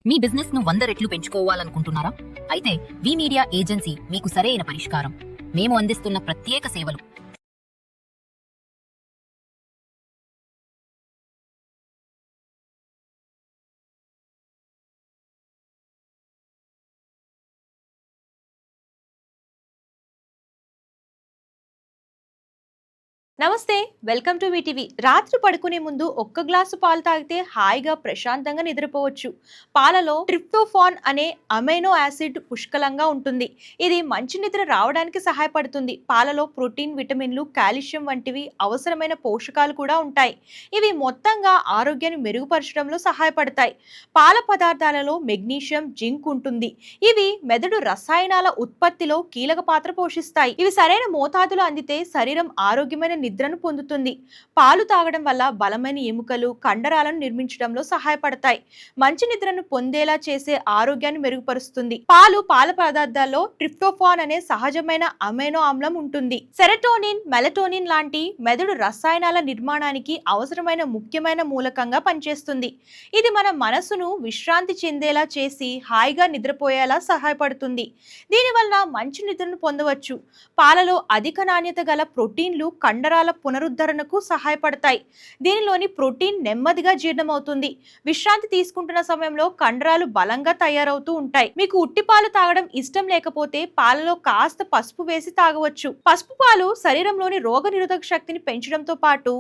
మీ business ను 100 రెట్లు పెంచుకోవాలనుకుంటున్నారా? అయితే వి మీడియా ఏజెన్సీ మీకు సరైన పరిష్కారం. మేము అందిస్తున్న ప్రత్యేక సేవలు. నమస్తే. Welcome to VTV. రాత్రి పడుకునే ముందు ఒక్క గ్లాసు పాలు తాగితే హాయిగా ప్రశాంతంగా నిద్రపోవచ్చు. పాలలో ట్రిప్టోఫాన్ అనే అమైనో యాసిడ్ పుష్కలంగా ఉంటుంది. ఇది మంచి నిద్ర రావడానికి సహాయపడుతుంది. పాలలో ప్రోటీన్, విటమిన్లు, కాల్షియం వంటివి అవసరమైన పోషకాలు కూడా ఉంటాయి. ఇవి మొత్తంగా ఆరోగ్యాన్ని మెరుగుపరచడంలో సహాయపడతాయి. పాల పదార్థాలలో మెగ్నీషియం, జింక్ ఉంటుంది. ఇవి మెదడు రసాయనాల ఉత్పత్తిలో కీలక పాత్ర పోషిస్తాయి. ఇవి సరైన మోతాదులో అందితే శరీరం ఆరోగ్యమైన నిద్రను పొందుతుంది. పాలు తాగడం వల్ల బలమైన ఎముకలు, కండరాలను నిర్మించడంలో సహాయపడతాయి. మంచి నిద్రను పొందేలా చేసే ఆరోగ్యాన్ని మెరుగుపరుస్తుంది. పాల పదార్థాల్లో ట్రిప్టోఫాన్ అనే సహజమైన అమైనో ఆమ్లం ఉంటుంది. సెరటోనిన్, మెలటోనిన్ లాంటి మెదడు రసాయనాల నిర్మాణానికి అవసరమైన ముఖ్యమైన మూలకంగా పనిచేస్తుంది. ఇది మన మనసును విశ్రాంతి చెందేలా చేసి హాయిగా నిద్రపోయేలా సహాయపడుతుంది. దీనివల్ల మంచి నిద్రను పొందవచ్చు. పాలలో అధిక నాణ్యత గల ప్రోటీన్లు కండరాల పునరుద్ధరణకు సహాయపడతాయి. దీనిలోని ప్రోటీన్ నెమ్మదిగా జీర్ణమవుతుంది. విశ్రాంతి తీసుకుంటున్న సమయంలో కండరాలు బలంగా తయారవుతూ ఉంటాయి. మీకు ఉట్టి పాలు తాగడం ఇష్టం లేకపోతే పాలలో కాస్త పసుపు వేసి తాగవచ్చు. పసుపు పాలు శరీరంలోని రోగనిరోధక శక్తిని పెంచడంతో పాటు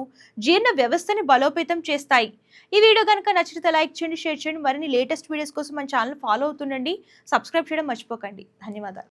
జీర్ణ వ్యవస్థని బలోపేతం చేస్తాయి. ఈ వీడియో కనుక నచ్చితే లైక్ చేయండి, షేర్ చేయండి. మరిన్ని లేటెస్ట్ వీడియోస్ కోసం మన ఛానల్ ఫాలో అవుతుండండి. సబ్స్క్రైబ్ చేయడం మర్చిపోకండి. ధన్యవాదాలు.